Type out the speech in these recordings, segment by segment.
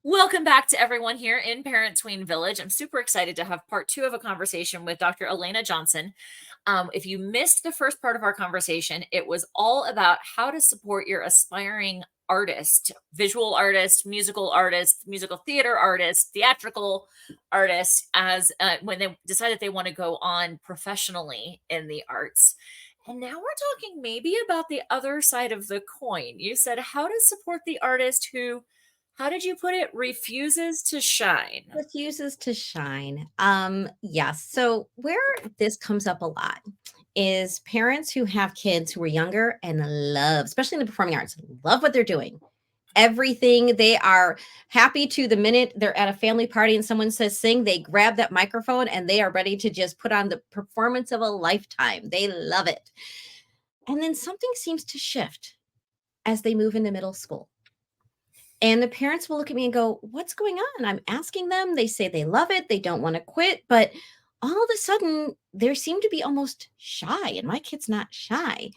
Welcome back to everyone here in Parent Tween Village. I'm super excited to have part two of a conversation with Dr. Alaina Johnson. If you missed the first part of our conversation, it was all about how to support your aspiring artist, visual artist, musical theater artist, theatrical artist, as when they decide that they want to go on professionally in the arts. And now we're talking maybe about the other side of the coin. You said how to support the artist who, how did you put it, refuses to shine. Refuses to shine. Yes. So where this comes up a lot is parents who have kids who are younger and love, especially in the performing arts, love what they're doing. Everything they are happy to the minute they're at a family party and someone says sing, they grab that microphone and they are ready to just put on the performance of a lifetime. They love it. And then something seems to shift as they move into middle school. And the parents will look at me and go, "What's going on?" I'm asking them. They say they love it. They don't want to quit. But all of a sudden, they seem to be almost shy. And my kid's not shy.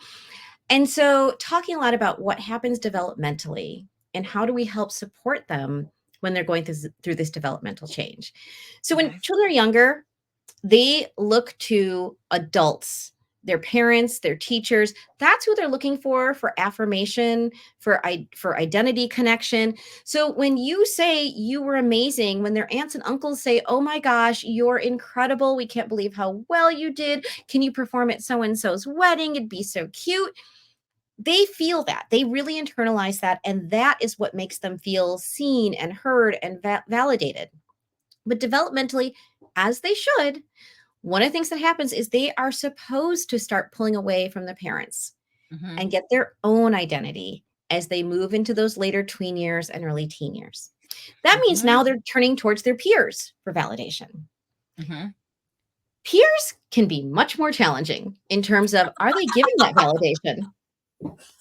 And so, talking a lot about what happens developmentally and how do we help support them when they're going through this developmental change. So, when Okay. children are younger, they look to adults, their parents, their teachers. That's who they're looking for affirmation, for identity connection. So when you say you were amazing, when their aunts and uncles say, "Oh my gosh, you're incredible. We can't believe how well you did. Can you perform at so and so's wedding? It'd be so cute." They feel that. They really internalize that, and that is what makes them feel seen and heard and validated. But developmentally, as they should, one of the things that happens is they are supposed to start pulling away from the parents Hmm. and get their own identity as they move into those later tween years and early teen years. That means Hmm. now they're turning towards their peers for validation. Hmm. Peers can be much more challenging in terms of, are they giving that validation?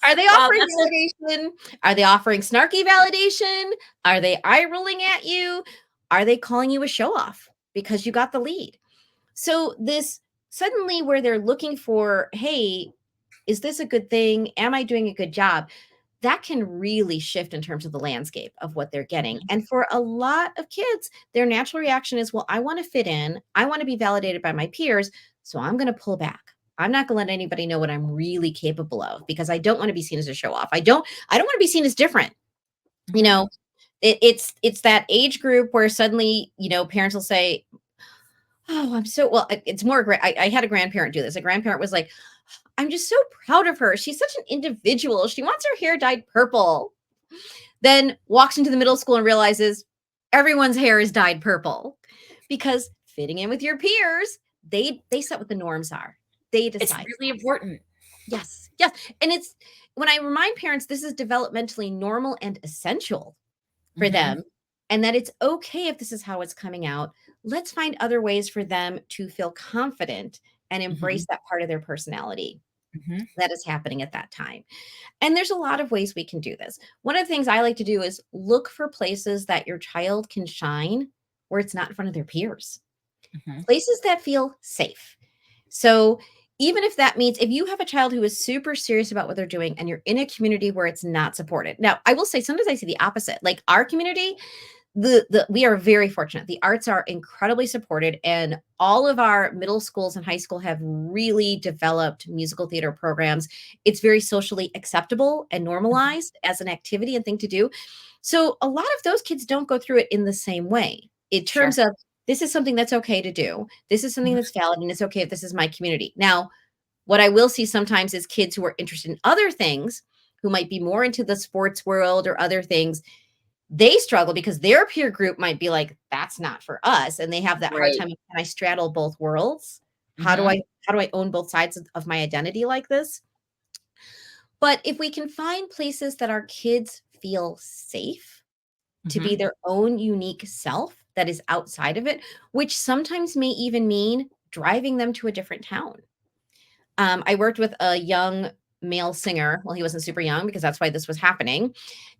Are they Wow, offering that's a validation? Are they offering snarky validation? Are they eye rolling at you? Are they calling you a show off because you got the lead? So this suddenly where they're looking for, hey, is this a good thing? Am I doing a good job? That can really shift in terms of the landscape of what they're getting. Mhm. And for a lot of kids, their natural reaction is, well, I want to fit in. I want to be validated by my peers. So I'm going to pull back. I'm not going to let anybody know what I'm really capable of because I don't want to be seen as a show off. I don't want to be seen as different. You Mhm. know, it's that age group where suddenly, parents will say, "Oh, I'm so well." It's more. I had a grandparent do this. A grandparent was like, "I'm just so proud of her. She's such an individual. She wants her hair dyed purple." Then walks into the middle school and realizes everyone's hair is dyed purple because fitting in with your peers, they set what the norms are. They It's decide. really important. Yes, yes, and it's when I remind parents this is developmentally normal and essential for Mhm. them, and that it's okay if this is how it's coming out. Let's find other ways for them to feel confident and Mhm. embrace that part of their personality Mhm. that is happening at that time. And there's a lot of ways we can do this. One of the things I like to do is look for places that your child can shine where it's not in front of their peers, Mhm. places that feel safe. So, even if that means if you have a child who is super serious about what they're doing and you're in a community where it's not supported. Now, I will say sometimes I see the opposite. Like our community, the we are very fortunate. The arts are incredibly supported and all of our middle schools and high school have really developed musical theater programs. It's very socially acceptable and Mhm. normalized as an activity and thing to do. So a lot of those kids don't go through it in the same way in terms Sure. of this is something that's okay to do. This is something Mhm. that's valid and it's okay if this is my community. Now, what I will see sometimes is kids who are interested in other things, who might be more into the sports world or other things, they struggle because their peer group might be like, "That's not for us," and they have that hard Right. time of, "Can I straddle both worlds? How do Mhm. I own both sides of my identity like this?" But if we can find places that our kids feel safe to be Mhm. their own unique self that is outside of it, which sometimes may even mean driving them to a different town. I worked with a young male singer. Well, he wasn't super young because that's why this was happening.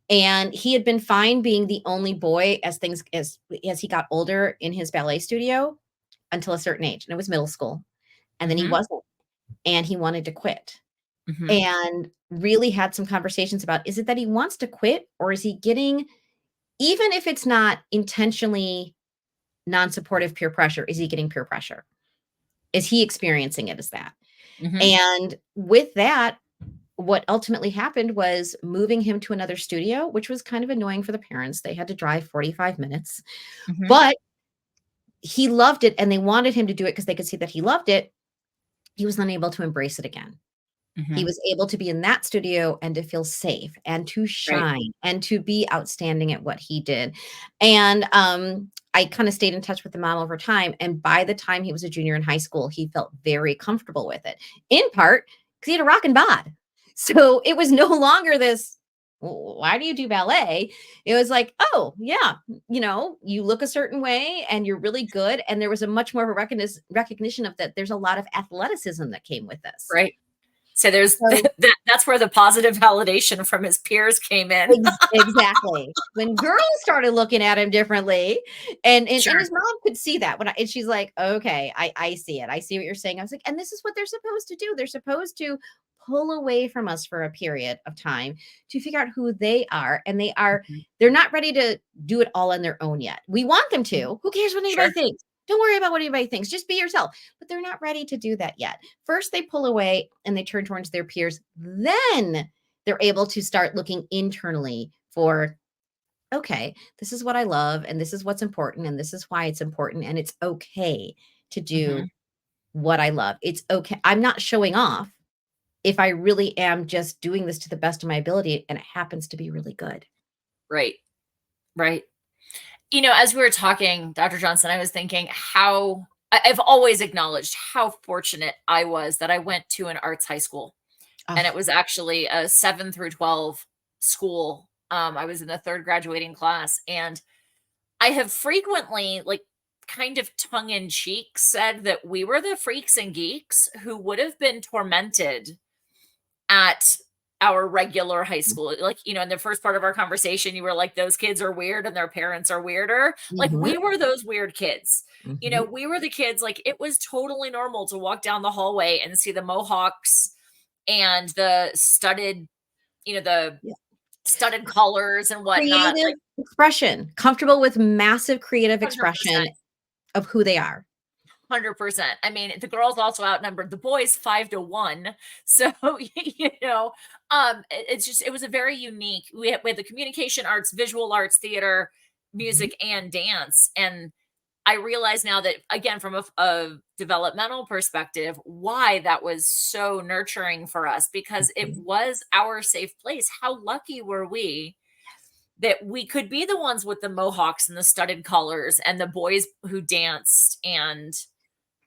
And he had been fine being the only boy as he got older in his ballet studio until a certain age, and it was middle school. And then he Mhm. wasn't, and he wanted to quit. Mhm. And really had some conversations about is it that he wants to quit or is he getting even if it's not intentionally non-supportive peer pressure, is he getting peer pressure? Is he experiencing it as that? Mhm, And with that, what ultimately happened was moving him to another studio, which was kind of annoying for the parents. They had to drive 45 minutes, mhm, but he loved it and they wanted him to do it because they could see that he loved it. He was unable to embrace it again. He mhm. was able to be in that studio and to feel safe and to Right, shine and to be outstanding at what he did. And I kind of stayed in touch with the mom over time. And by the time he was a junior in high school, he felt very comfortable with it, in part because he had a rockin' bod. So it was no longer this, "Well, why do you do ballet?" It was like, oh, yeah, you look a certain way and you're really good. And there was a much more of a recognition of that. There's a lot of athleticism that came with this. right. So there's So that's where the positive validation from his peers came in. Exactly. When girls started looking at him differently, and Sure, his mom could see that and she's like, "Okay, I see it. I see what you're saying." I was like, "And this is what they're supposed to do. They're supposed to pull away from us for a period of time to figure out who they are, and mhm, they're not ready to do it all on their own yet. We want them mhm. to. Who cares what anybody Sure, thinks? Don't worry about what anybody thinks. Just be yourself." But they're not ready to do that yet. First, they pull away and they turn towards their peers. Then they're able to start looking internally for, okay, this is what I love and this is what's important and this is why it's important and it's okay to mhm, do what I love. It's okay. I'm not showing off if I really am just doing this to the best of my ability and it happens to be really good. right, right. As we were talking, Dr. Johnson, I was thinking how I've always acknowledged how fortunate I was that I went to an arts high school, and it Oh, was actually a 7 through 12 school. I was in the 3rd graduating class, and I have frequently, like, kind of tongue in cheek said that we were the freaks and geeks who would have been tormented at our regular high school. Like, in the first part of our conversation, you were like, those kids are weird and their parents are weirder. Like, mhm, we were those weird kids. mhm. We were the kids, like, it was totally normal to walk down the hallway and see the mohawks and the Yeah. studded collars and whatnot. Creative Like, expression, comfortable with massiu creative 100%. expression of who they are. 100%. I mean, the girls also outnumbered the boys 5 to 1. So, it was a very unique. We had the communication arts, visual arts, theater, Mhm, music, and dance. And I realize now that, again, from a developmental perspective, why that was so nurturing for us because it mhm. was our safe place. How lucky were we that we could be the ones with the mohawks and the studded collars and the boys who danced and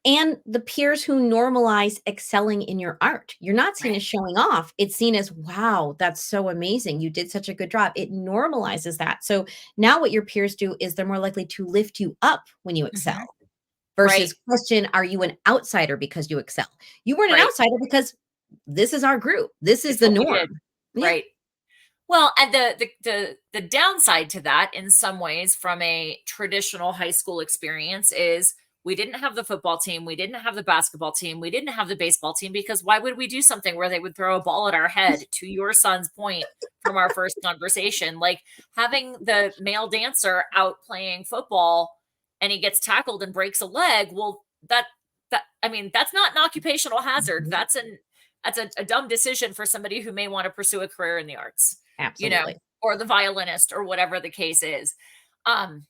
And the peers who normalize excelling in your art. You're not seen right. as showing off. It's seen as, wow, that's so amazing. You did such a good job. It normalizes that. So now what your peers do is they're more likely to lift you up when you excel Mhm. Right, versus question, are you an outsider because you excel? You weren't an right. outsider because this is our group. This is It's the what we did. norm. Yeah. Right. Well, and the downside to that in some ways from a traditional high school experience is we didn't have the football team, we didn't have the basketball team, we didn't have the baseball team because why would we do something where they would throw a ball at our head to your son's point from our first conversation? Like having the male dancer out playing football and he gets tackled and breaks a leg, well that I mean, that's not an occupational hazard. Mhm. That's a dumb decision for somebody who may want to pursue a career in the arts, you know, Absolutely. or the violinist or whatever the case is. Um,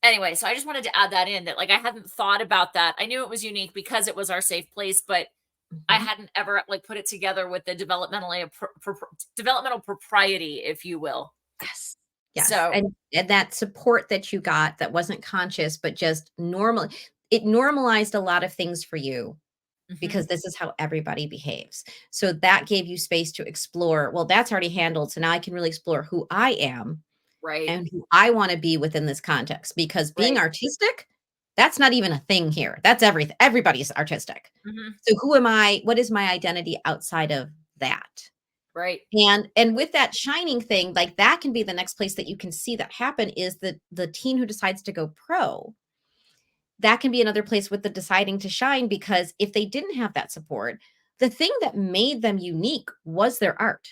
anyway, so I just wanted to add that in that like I hadn't thought about that. I knew it was unique because it was our safe place, but I Mhm. hadn't ever like put it together with the developmental propriety, if you will. Yes. Yes, So, and that support that you got that wasn't conscious, but just normal, it normalized a lot of things for you mhm, because this is how everybody behaves. So that gave you space to explore, well, that's already handled, so now I can really explore who I am right, and who I wanna be within this context, because being right, artistic, that's not even a thing here. That's everything. Everybody's artistic. mhm, So who am I? What is my identity outside of that? right, And with that shining thing, like, that can be the next place that you can see that happen is the teen who decides to go pro. That can be another place with the deciding to shine, because if they didn't have that support, the thing that made them unique was their art.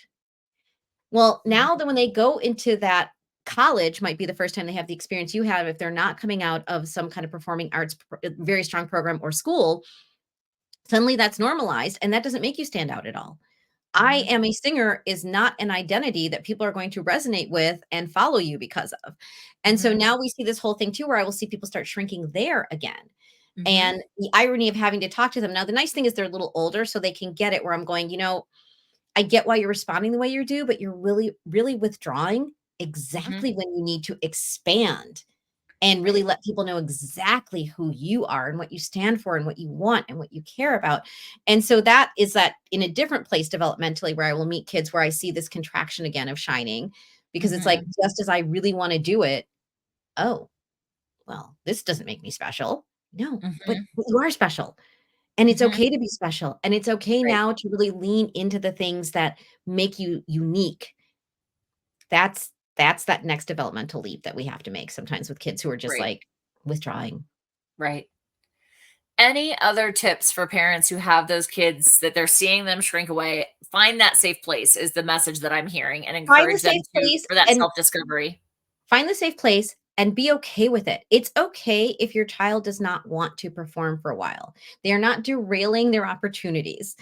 Well, mhm, now that when they go into that college might be the first time they have the experience you have if they're not coming out of some kind of performing arts very strong program or school. Suddenly that's normalized, and that doesn't make you stand out at all. I Mhm. am a singer is not an identity that people are going to resonate with and follow you because of. And so Mhm. now we see this whole thing too, where I will see people start shrinking there again. Mhm. And the irony of having to talk to them. Now, the nice thing is they're a little older, so they can get it where I'm going, I get why you're responding the way you do, but you're really, really withdrawing Mhm. exactly when you need to expand and really Right. let people know exactly who you are and what you stand for and what you want and what you care about. And so that is that in a different place developmentally where I will meet kids where I see this contraction again of shining because it's like Mhm. just as I really want to do it, oh, well, this doesn't make me special. No, Mhm. but you are special. And it's Mhm. okay to be special. And it's okay Right. now to really lean into the things that make you unique. That's that next developmental leap that we have to make sometimes with kids who are just Right. like withdrawing. Right. Any other tips for parents who have those kids that they're seeing them shrink away? Find that safe place is the message that I'm hearing, and Find the encourage them safe to place for that and self-discovery. find the safe place and be okay with it. It's okay if your child does not want to perform for a while. They are not derailing their opportunities.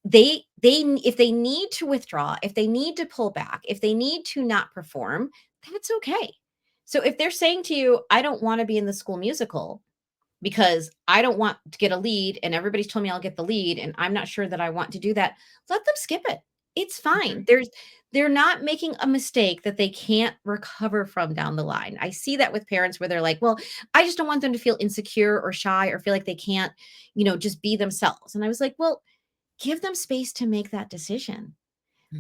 They if they need to withdraw, if they need to pull back, if they need to not perform, that's okay. So if they're saying to you, "I don't wanna be in the school musical," because I don't want to get a lead and everybody's told me I'll get the lead and I'm not sure that I want to do that, let them skip it. It's fine. Mhm. They're not making a mistake that they can't recover from down the line. I see that with parents where they're like, "Well, I just don't want them to feel insecure or shy or feel like they can't, just be themselves." And I was like, "Well, give them space to make that decision.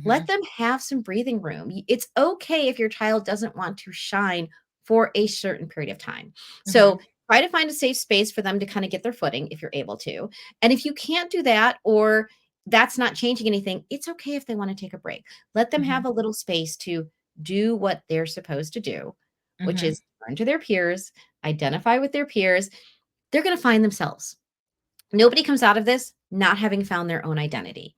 Let Mhm. them have some breathing room. It's okay if your child doesn't want to shine for a certain period of time. So Mhm. try to find a safe space for them to kind of get their footing if you're able to. And if you can't do that or that's not changing anything, it's okay if they want to take a break. Let them have Mhm. a little space to do what they're supposed to do, which Mhm. is turn to their peers, identify with their peers. They're going to find themselves. Nobody comes out of this not having found their own identity.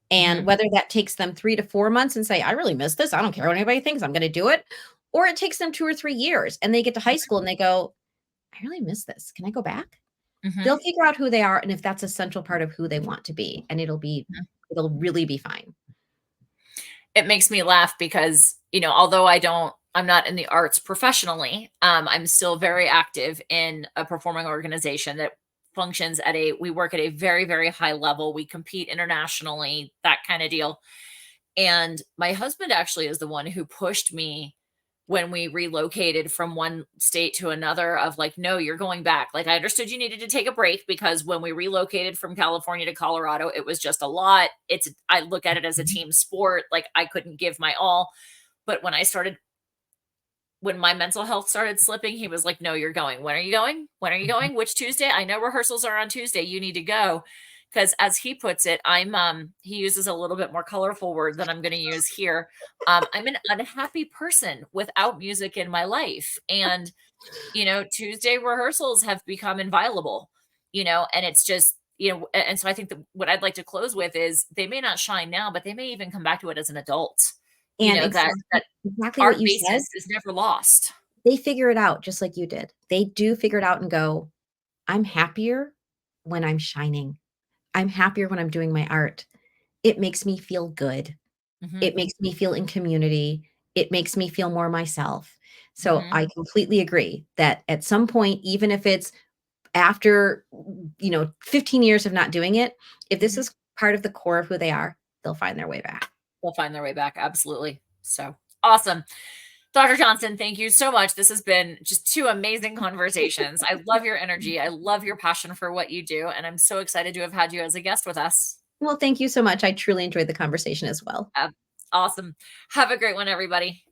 And Mhm. whether that takes them 3 to 4 months and say, "I really miss this. I don't care what anybody thinks. I'm gonna do it." Or it takes them 2 or 3 years and they get to high school and they go, "I really miss this. Can I go back?" They'll Mhm. figure out who they are and if that's a central part of who they want to be, and Mhm. it'll really be fine. It makes me laugh because, although I'm not in the arts professionally, I'm still very active in a performing organization that functions we work at a very, very high level. We compete internationally, that kind of deal. And my husband actually is the one who pushed me when we relocated from one state to another of like, no, you're going back. Like I understood you needed to take a break because when we relocated from California to Colorado, it was just a lot. I look at it as a Mhm. team sport. Like I couldn't give my all. But when my mental health started slipping, he was like, no, you're going. When are you going? When are you Mhm. going? Which Tuesday? I know rehearsals are on Tuesday. You need to go. Because as he puts it, he uses a little bit more colorful word than I'm going to use here. I'm an unhappy person without music in my life. And, Tuesday rehearsals have become inviolable, and it's just, and so I think that what I'd like to close with is they may not shine now, but they may even come back to it as an adult, And that exactly what our you said, basis is never lost. they figure it out just like you did. They do figure it out and go, "I'm happier when I'm shining. I'm happier when I'm doing my art. It makes me feel good." Mhm. It makes me feel in community. It makes me feel more myself. So Mhm. I completely agree that at some point, even if it's after, 15 years of not doing it, if this Mhm. is part of the core of who they are, they'll find their way back. They'll find their way back, absolutely. So, awesome. Dr. Johnson, thank you so much. This has been just 2 amazing conversations. I love your energy. I love your passion for what you do, and I'm so excited to have had you as a guest with us. Well, thank you so much. I truly enjoyed the conversation as well. Awesome. Have a great one, everybody.